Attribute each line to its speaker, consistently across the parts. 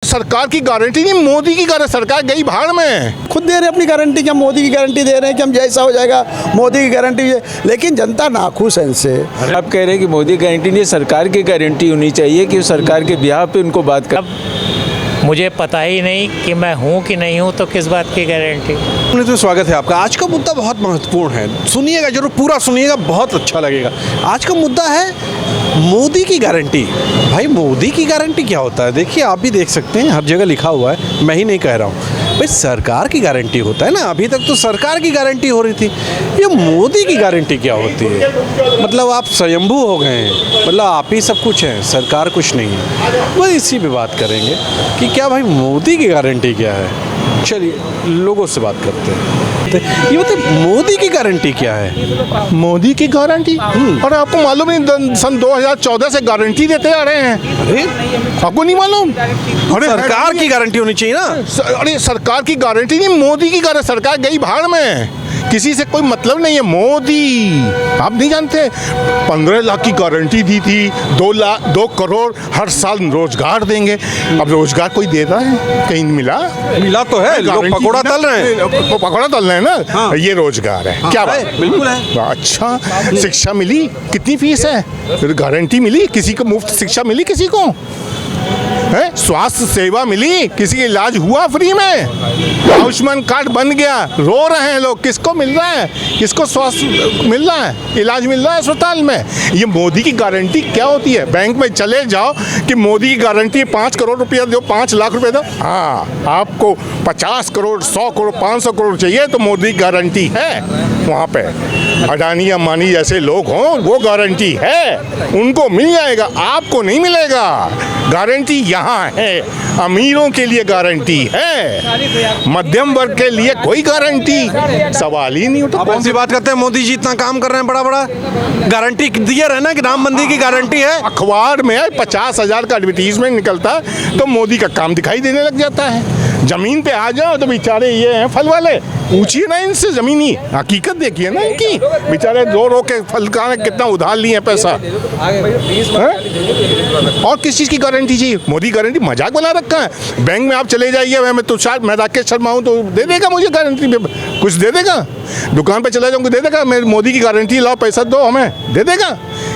Speaker 1: सरकार की गारंटी नहीं, मोदी की गारंटी। सरकार गई भाड़ में।
Speaker 2: खुद दे रहे अपनी गारंटी, क्या मोदी की गारंटी दे रहे हैं कि हम जैसा हो जाएगा, मोदी की गारंटी है, लेकिन जनता नाखुश है इनसे।
Speaker 3: आप कह रहे हैं कि मोदी की गारंटी नहीं, सरकार की गारंटी होनी चाहिए कि सरकार के ब्याह पे उनको बात कर।
Speaker 4: मुझे पता ही नहीं कि मैं हूँ कि नहीं हूँ, तो किस बात की गारंटी।
Speaker 5: तो स्वागत है आपका। आज का मुद्दा बहुत महत्वपूर्ण है, सुनिएगा जरूर, पूरा सुनिएगा, बहुत अच्छा लगेगा। आज का मुद्दा है मोदी की गारंटी। भाई मोदी की गारंटी क्या होता है? देखिए, आप भी देख सकते हैं, हर जगह लिखा हुआ है, मैं ही नहीं कह रहा हूँ। भाई सरकार की गारंटी होता है ना, अभी तक तो सरकार की गारंटी हो रही थी। ये मोदी की गारंटी क्या होती है? मतलब आप स्वयंभू हो गए हैं, मतलब आप ही सब कुछ हैं, सरकार कुछ नहीं है। बस इसी पे बात करेंगे कि क्या भाई मोदी की गारंटी क्या है। चलिए लोगों से बात करते हैं। ये बताइए मोदी की गारंटी क्या है?
Speaker 1: मोदी की गारंटी? और आपको मालूम नहीं, सन 2014 से गारंटी देते आ रहे हैं।
Speaker 5: अरे
Speaker 1: आपको नहीं मालूम?
Speaker 5: अरे सरकार की गारंटी होनी चाहिए ना।
Speaker 1: अरे सरकार की गारंटी नहीं, मोदी की गारंटी। सरकार गई भाड़ में, किसी से कोई मतलब नहीं है। मोदी, आप नहीं जानते, 15 लाख की गारंटी दी थी, 2 करोड़ हर साल रोजगार देंगे। अब रोजगार कोई दे रहा है? कहीं मिला?
Speaker 5: मिला तो है, लोग पकौड़ा तल रहे हैं।
Speaker 1: पकौड़ा तल रहे हैं ना। हाँ। ये रोजगार है। हाँ, क्या बात है?
Speaker 5: बिल्कुल है।
Speaker 1: अच्छा, शिक्षा मिली? कितनी फीस है? गारंटी मिली? किसी को मुफ्त शिक्षा मिली? किसी को है? स्वास्थ्य सेवा मिली? किसी का इलाज हुआ फ्री में? आयुष्मान कार्ड बन गया, रो रहे हैं लोग। किसको मिल रहा है? किसको स्वास्थ्य मिल रहा है? इलाज मिल रहा है अस्पताल में? ये मोदी की गारंटी क्या होती है? बैंक में चले जाओ कि मोदी की गारंटी 5 करोड़ रुपया दो, 5 लाख रुपया दो। हाँ, आपको 50 करोड़, 100 करोड़, 500 करोड़ चाहिए तो मोदी की गारंटी है। वहाँ पे अडानी अंबानी जैसे लोग हों, वो गारंटी है, उनको मिल जाएगा, आपको नहीं मिलेगा। गारंटी यहाँ है, अमीरों के लिए गारंटी है, मध्यम वर्ग के लिए कोई गारंटी सवाल ही नहीं उठा।
Speaker 5: कौन सी बात करते हैं? मोदी जी इतना काम कर रहे हैं, बड़ा बड़ा गारंटी दिए रहे ना कि राम मंदिर की गारंटी है।
Speaker 1: अखबार में 50,000 का एडवर्टीजमेंट निकलता है तो मोदी का काम दिखाई देने लग जाता है। जमीन पे आ जाओ तो बेचारे ये हैं फल वाले, पूछिए ना इनसे, जमीनी हकीकत देखिए ना इनकी। बेचारे रो के फल का कितना उधार लिए हैं पैसा। और किस चीज़ की गारंटी चाहिए? मोदी गारंटी मजाक बना रखा है। बैंक में आप चले जाइए, मैं राकेश शर्मा हूँ, तो दे देगा मुझे गारंटी, कुछ दे देगा। दुकान पे चला जाऊँगा, दे देगा, मैं मोदी की गारंटी लाओ, पैसा दो हमें, दे देगा।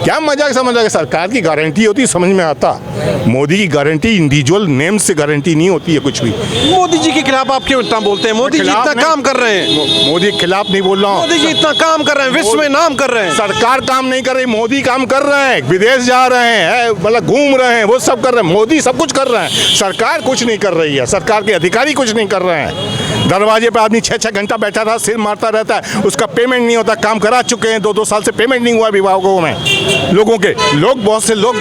Speaker 1: क्या मजाक समझ आएगा? सरकार की गारंटी होती है, समझ में आता। मोदी की गारंटी इंडिविजुअल नेम से गारंटी नहीं होती है कुछ भी।
Speaker 5: मोदी जी के खिलाफ आप क्यों इतना बोलते हैं? मोदी जी इतना काम कर रहे हैं।
Speaker 1: मोदी के खिलाफ नहीं बोल रहा हूँ।
Speaker 5: मोदी जी इतना काम कर रहे हैं, विश्व में नाम कर रहे हैं।
Speaker 1: सरकार काम नहीं कर रही, मोदी काम कर रहे हैं। विदेश जा रहे हैं, मतलब घूम रहे हैं, वो सब कर रहे हैं। मोदी सब कुछ कर रहे हैं, सरकार कुछ नहीं कर रही है। सरकार के अधिकारी कुछ नहीं कर रहे हैं। दरवाजे पर आदमी 6-6 घंटा बैठा था, सिर मारता रहता है, उसका पेमेंट नहीं होता। काम करा चुके हैं, 2-2 साल से पेमेंट नहीं हुआ विभागों में लोगों के। लोग, बहुत से लोग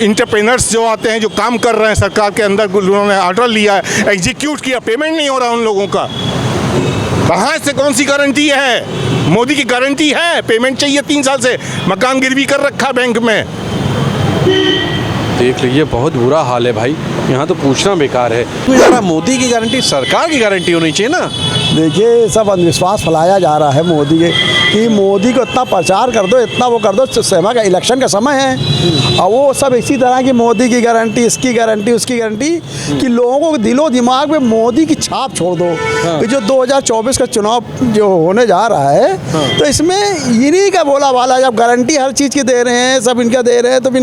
Speaker 1: इंटरप्रेन्योर्स जो आते हैं, जो काम कर रहे हैं सरकार के अंदर, उन्होंने ऑर्डर लिया है, एग्जीक्यूट किया, पेमेंट नहीं हो रहा उन लोगों का। कहाँ से कौन सी गारंटी है? मोदी की गारंटी है, पेमेंट चाहिए 3 साल से, मकान गिरवी कर रखा बैंक में।
Speaker 5: देख लीजिए, बहुत बुरा हाल है भाई, यहाँ तो पूछना बेकार है। तो यार मोदी की गारंटी, सरकार की गारंटी होनी चाहिए ना।
Speaker 2: देखिए, सब अंधविश्वास फैलाया जा रहा है मोदी के, कि मोदी को इतना प्रचार कर दो, इतना वो कर दो। समय का, इलेक्शन का समय है, और वो सब इसी तरह की मोदी की गारंटी, इसकी गारंटी, उसकी गारंटी, कि लोगों को दिलो दिमाग में मोदी की छाप छोड़ दो। हाँ। जो 2024 का चुनाव जो होने जा रहा है, हाँ, तो इसमें इन्हीं का बोला वाला, जब गारंटी हर चीज़ की दे रहे हैं, सब इनका दे रहे हैं, तो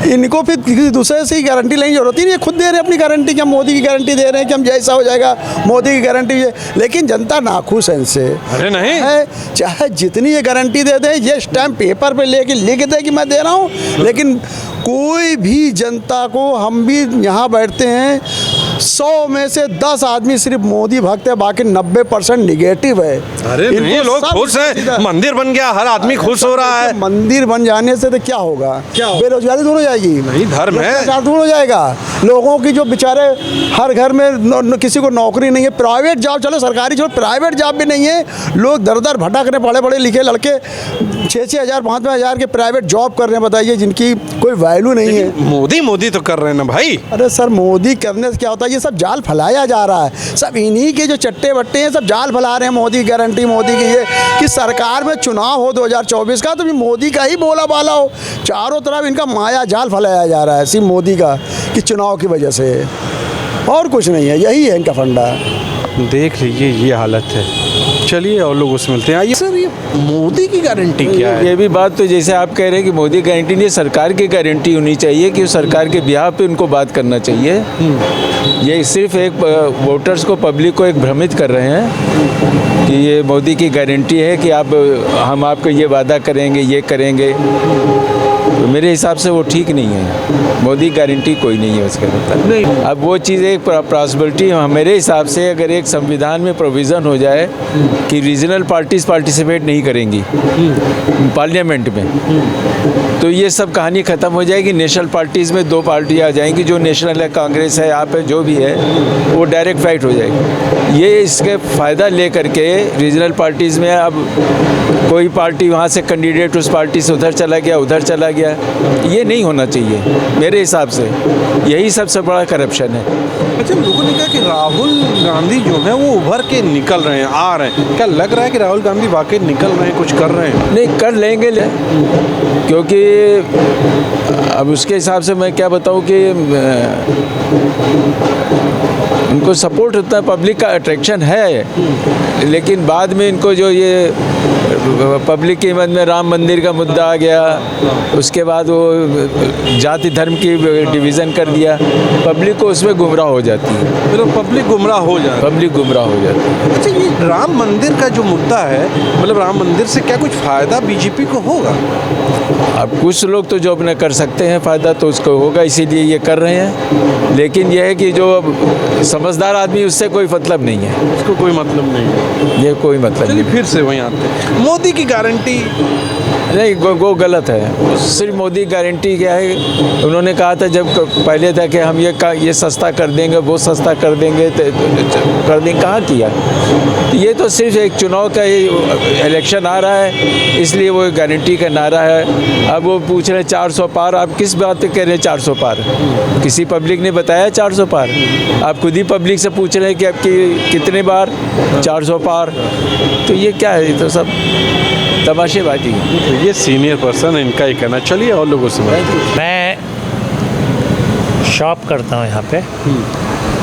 Speaker 2: इनको फिर किसी दूसरे से ही गारंटी लेने की जरूरत ही नहीं है। खुद दे रहे हैं अपनी गारंटी, कि हम मोदी की गारंटी दे रहे हैं कि हम जैसा हो जाएगा, मोदी की गारंटी है, लेकिन जनता नाखुश है इनसे।
Speaker 5: अरे नहीं
Speaker 2: है, चाहे जितनी ये गारंटी दे दें, ये स्टैम्प पेपर पे लेके लिख दे कि मैं दे रहा हूँ, लेकिन कोई भी जनता को, हम भी यहाँ बैठते हैं, 100 में से 10 आदमी सिर्फ मोदी भक्त है, बाकी 90% निगेटिव है।
Speaker 5: अरे नहीं, लोग खुश हैं, मंदिर बन गया, हर आदमी खुश हो रहा है।
Speaker 2: मंदिर बन जाने से तो क्या होगा? बेरोजगारी दूर हो जाएगी?
Speaker 5: नहीं, धर्म है,
Speaker 2: दूर हो जाएगा। लोगों की जो बेचारे हर घर में किसी को नौकरी नहीं है, प्राइवेट जॉब, चलो सरकारी छोड़, प्राइवेट जॉब भी नहीं है, लोग दर दर भटक रहे, पढ़े पढ़े लिखे लड़के 6-6 हज़ार 5-5 हज़ार के प्राइवेट जॉब कर रहे हैं, बताइए, जिनकी कोई वैल्यू नहीं है।
Speaker 5: मोदी तो कर रहे हैं ना भाई।
Speaker 2: अरे सर, मोदी करने से क्या होता है? ये सब जाल फैलाया जा रहा है, सब इन्हीं के जो चट्टे बट्टे हैं, सब जाल फैला रहे हैं। मोदी गारंटी, मोदी की ये, कि सरकार में चुनाव हो 2024 का, तो भी मोदी का ही बोला बाला हो। चारों तरफ इनका माया जाल फैलाया जा रहा है सिर्फ मोदी का, कि चुनाव की वजह से। और कुछ नहीं है, यही है इनका फंडा।
Speaker 5: देख लीजिए ये हालत है। चलिए और लोगों से मिलते हैं। आइए सर, ये मोदी की गारंटी क्या है?
Speaker 3: ये भी बात तो जैसे आप कह रहे हैं कि मोदी गारंटी नहीं, सरकार की गारंटी होनी चाहिए कि सरकार के बिहार पे उनको बात करना चाहिए। ये सिर्फ एक वोटर्स को, पब्लिक को एक भ्रमित कर रहे हैं कि ये मोदी की गारंटी है कि हम आपको ये वादा करेंगे, ये करेंगे। तो मेरे हिसाब से वो ठीक नहीं है। मोदी गारंटी कोई नहीं है उसका मतलब नहीं। अब वो चीज़ एक पॉसिबिलिटी मेरे हिसाब से, अगर एक संविधान में प्रोविज़न हो जाए कि रीजनल पार्टीज पार्टिसिपेट नहीं करेंगी पार्लियामेंट में, तो ये सब कहानी ख़त्म हो जाएगी। नेशनल पार्टीज़ में 2 पार्टियाँ आ जाएंगी, जो नेशनल है, कांग्रेस है, यहाँ पे जो भी है, वो डायरेक्ट फाइट हो जाएगी। ये इसके फ़ायदा ले करके रीजनल पार्टीज़ में अब कोई पार्टी वहाँ से कैंडिडेट उस पार्टी से उधर चला गया, उधर चला गया, ये नहीं होना चाहिए मेरे हिसाब से। यही सबसे बड़ा करप्शन है।
Speaker 5: अच्छा, लोगों ने कहा कि राहुल गांधी जो है वो उभर के निकल रहे हैं, आ रहे हैं। क्या लग रहा है कि राहुल गांधी वाकई निकल रहे हैं, कुछ कर रहे हैं?
Speaker 3: नहीं, कर लेंगे क्योंकि अब उसके हिसाब से मैं क्या बताऊं कि उनको सपोर्ट होता है, पब्लिक का अट्रैक्शन है, लेकिन बाद में इनको जो ये पब्लिक के मन में राम मंदिर का मुद्दा आ गया, उसके बाद वो जाति धर्म की डिवीज़न कर दिया, पब्लिक को उसमें गुमराह हो जाती है।
Speaker 5: मतलब पब्लिक गुमराह हो जाए,
Speaker 3: पब्लिक गुमराह हो जाती है।
Speaker 5: अच्छा, ये राम मंदिर का जो मुद्दा है, मतलब राम मंदिर से क्या कुछ फ़ायदा बीजेपी को होगा?
Speaker 3: अब कुछ लोग तो जो अपने कर सकते हैं फ़ायदा तो उसको होगा, इसीलिए ये कर रहे हैं। लेकिन यह है कि जो समझदार आदमी, उससे कोई मतलब नहीं है,
Speaker 5: उसको कोई मतलब नहीं है।
Speaker 3: ये कोई मतलब
Speaker 5: चलिए
Speaker 3: नहीं।
Speaker 5: फिर से वहीं आते हैं। मोदी की गारंटी
Speaker 3: नहीं, वो गलत है। सिर्फ मोदी गारंटी क्या है, उन्होंने कहा था जब पहले था कि हम ये सस्ता कर देंगे, वो सस्ता कर देंगे, कर देंगे, कहाँ किया? ये तो सिर्फ एक चुनाव का इलेक्शन आ रहा है, इसलिए वो गारंटी का नारा है। अब वो पूछ रहे हैं 400 पार, आप किस बात पे कह रहे हैं 400 पार? किसी पब्लिक ने बताया 400 पार? आप खुद ही पब्लिक से पूछ रहे हैं कि आपकी कितने बार 400 पार? तो ये क्या है? ये तो सब तमाशेबाजी है।
Speaker 5: ये सीनियर पर्सन है, इनका ही कहना। चलिए और लोगों से
Speaker 4: मैं शॉप करता हूँ यहाँ पे,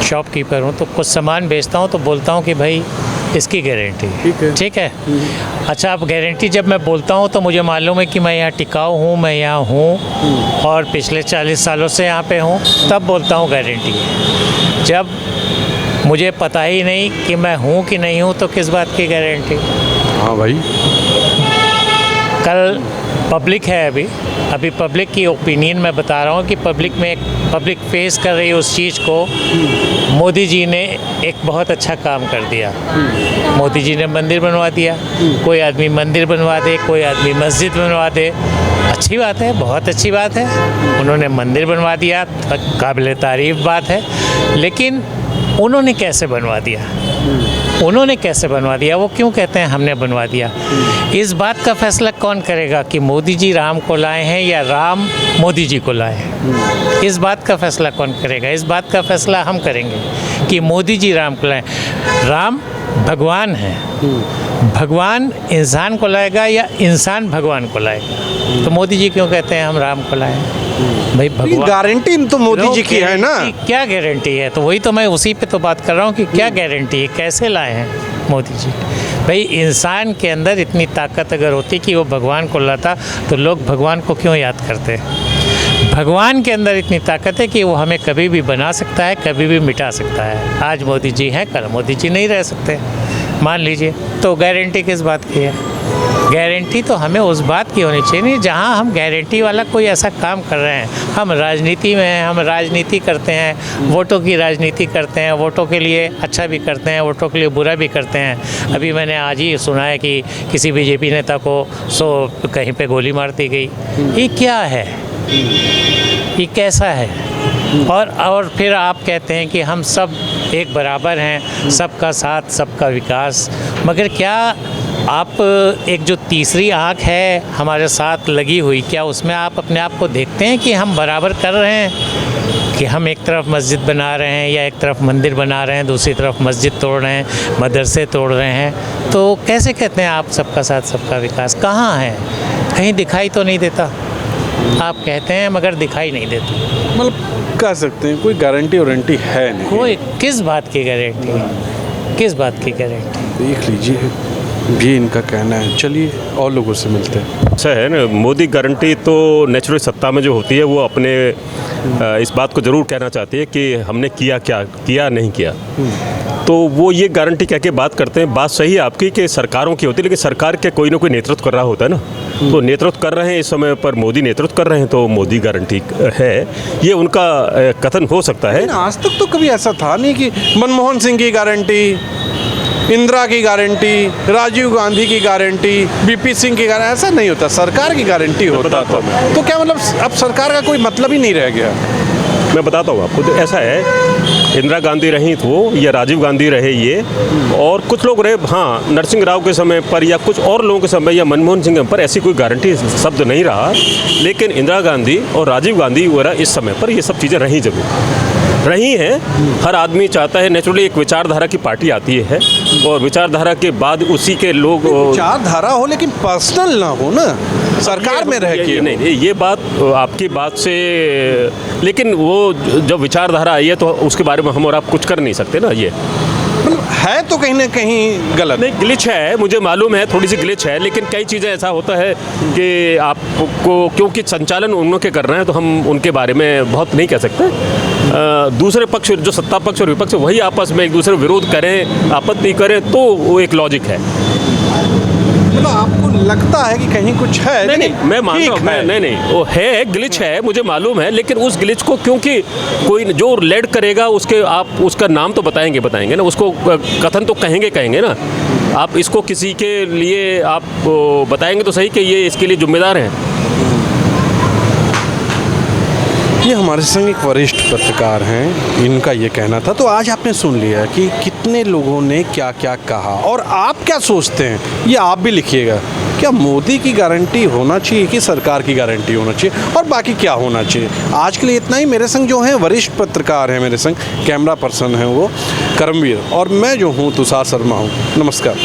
Speaker 4: शॉपकीपर हूँ, तो कुछ सामान बेचता हूँ तो बोलता हूँ कि भाई इसकी गारंटी, ठीक है। अच्छा, अब गारंटी जब मैं बोलता हूँ तो मुझे मालूम है कि मैं यहाँ टिकाऊ हूँ, मैं यहाँ हूँ और पिछले 40 सालों से यहाँ पे हूँ, तब बोलता हूँ गारंटी। जब मुझे पता ही नहीं कि मैं हूँ कि नहीं हूँ तो किस बात की गारंटी?
Speaker 5: हाँ भाई,
Speaker 4: कल पब्लिक है, अभी पब्लिक की ओपिनियन मैं बता रहा हूँ कि पब्लिक फेस कर रही है उस चीज़ को। मोदी जी ने एक बहुत अच्छा काम कर दिया। मोदी जी ने मंदिर बनवा दिया। कोई आदमी मंदिर बनवा दे, कोई आदमी मस्जिद बनवा दे, अच्छी बात है, बहुत अच्छी बात है। उन्होंने मंदिर बनवा दिया, काबिल तारीफ़ बात है। लेकिन उन्होंने कैसे बनवा दिया? उन्होंने कैसे बनवा दिया? वो क्यों कहते हैं हमने बनवा दिया? इस बात का फैसला कौन करेगा कि मोदी जी राम को लाए हैं या राम मोदी जी को लाए हैं? इस बात का फैसला कौन करेगा? इस बात का फैसला हम करेंगे कि मोदी जी राम को लाए। राम भगवान है, भगवान इंसान को लाएगा या इंसान भगवान को लाएगा? तो मोदी जी क्यों कहते हैं हम राम को लाए? भाई भगवान,
Speaker 5: गारंटी तो मोदी जी की है ना।
Speaker 4: क्या गारंटी है? तो वही तो मैं उसी पे तो बात कर रहा हूँ कि क्या गारंटी है, कैसे लाए हैं मोदी जी? भाई इंसान के अंदर इतनी ताकत अगर होती कि वो भगवान को लाता तो लोग भगवान को क्यों याद करते? भगवान के अंदर इतनी ताकत है कि वो हमें कभी भी बना सकता है, कभी भी मिटा सकता है। आज मोदी जी हैं, कल मोदी जी नहीं रह सकते, मान लीजिए। तो गारंटी किस बात की है? गारंटी तो हमें उस बात की होनी चाहिए नहीं जहाँ हम गारंटी वाला कोई ऐसा काम कर रहे हैं। हम राजनीति में हैं, हम राजनीति करते हैं, वोटों की राजनीति करते हैं, वोटों के लिए अच्छा भी करते हैं, वोटों के लिए बुरा भी करते हैं। अभी मैंने आज ही सुना है कि किसी बीजेपी नेता को कहीं पे गोली मार दी गई। ये क्या है? ये कैसा है? और फिर आप कहते हैं कि हम सब एक बराबर हैं, सबका साथ सबका विकास। मगर क्या आप एक जो तीसरी आँख है हमारे साथ लगी हुई, क्या उसमें आप अपने आप को देखते हैं कि हम बराबर कर रहे हैं? कि हम एक तरफ मस्जिद बना रहे हैं या एक तरफ मंदिर बना रहे हैं, दूसरी तरफ मस्जिद तोड़ रहे हैं, मदरसे तोड़ रहे हैं, तो कैसे कहते हैं आप सबका साथ सबका विकास? कहाँ है? कहीं दिखाई तो नहीं देता। आप कहते हैं मगर दिखाई नहीं देता।
Speaker 5: मतलब कह सकते हैं कोई गारंटी वारंटी है नहीं।
Speaker 4: कोई किस बात की गारंटी, किस बात की गारंटी?
Speaker 5: देख लीजिए, ये इनका कहना है। चलिए और लोगों से मिलते हैं।
Speaker 6: अच्छा है ना, मोदी गारंटी तो नेचुरली सत्ता में जो होती है वो अपने इस बात को ज़रूर कहना चाहती है कि हमने किया क्या किया नहीं किया, तो वो ये गारंटी कह के बात करते हैं। बात सही है आपकी कि सरकारों की होती है, लेकिन सरकार के कोई ना कोई नेतृत्व कर रहा होता है ना, तो नेतृत्व कर रहे हैं इस समय पर मोदी नेतृत्व कर रहे हैं, तो मोदी गारंटी है, ये उनका कथन हो सकता है।
Speaker 5: लेकिन आज तक तो कभी ऐसा था नहीं कि मनमोहन सिंह की गारंटी, इंदिरा की गारंटी, राजीव गांधी की गारंटी, बीपी सिंह की गारंटी, ऐसा नहीं होता। सरकार की गारंटी होता था। तो क्या मतलब अब सरकार का कोई मतलब ही नहीं रह गया?
Speaker 6: मैं बताता हूँ आपको, तो ऐसा है, इंदिरा गांधी रही वो या राजीव गांधी रहे ये, और कुछ लोग रहे, हाँ, नरसिंह राव के समय पर या कुछ और लोगों के समय या मनमोहन सिंह पर ऐसी कोई गारंटी शब्द नहीं रहा, लेकिन इंदिरा गांधी और राजीव गांधी वगैरह इस समय पर ये सब चीज़ें रही जरूर रही हैं। हर आदमी चाहता है, नेचुरली एक विचारधारा की पार्टी आती है और विचारधारा के बाद उसी के लोग
Speaker 5: विचारधारा हो लेकिन पर्सनल ना हो ना, सरकार में रह के।
Speaker 6: नहीं, ये बात आपकी बात से, लेकिन वो जब विचारधारा आई है तो उसके बारे में हम और आप कुछ कर नहीं सकते ना। ये
Speaker 5: है तो कहीं ना कहीं गलत।
Speaker 6: नहीं, ग्लिच है, मुझे मालूम है, थोड़ी सी ग्लिच है, लेकिन कई चीज़ें ऐसा होता है कि आपको, क्योंकि संचालन उनके कर रहे हैं तो हम उनके बारे में बहुत नहीं कह सकते। दूसरे पक्ष, जो सत्ता पक्ष और विपक्ष, वही आपस में एक दूसरे विरोध करें, आपत्ति करें, तो वो एक लॉजिक है।
Speaker 5: मतलब आपको लगता है कि कहीं कुछ है?
Speaker 6: नहीं, मैं मानता हूँ, नहीं, वो है, ग्लिच है, मुझे मालूम है, लेकिन उस ग्लिच को क्योंकि कोई जो लेड करेगा उसके, आप उसका नाम तो बताएंगे ना, उसको कथन तो कहेंगे ना। आप इसको किसी के लिए आप बताएंगे तो सही कि ये इसके लिए जिम्मेदार हैं।
Speaker 5: ये हमारे संग एक वरिष्ठ पत्रकार हैं, इनका ये कहना था। तो आज आपने सुन लिया कि कितने लोगों ने क्या क्या कहा, और आप क्या सोचते हैं ये आप भी लिखिएगा। क्या मोदी की गारंटी होना चाहिए कि सरकार की गारंटी होना चाहिए, और बाकी क्या होना चाहिए? आज के लिए इतना ही। मेरे संग जो हैं वरिष्ठ पत्रकार हैं, मेरे संग कैमरा पर्सन हैं वो करमवीर, और मैं जो हूँ तुषार शर्मा हूँ। नमस्कार।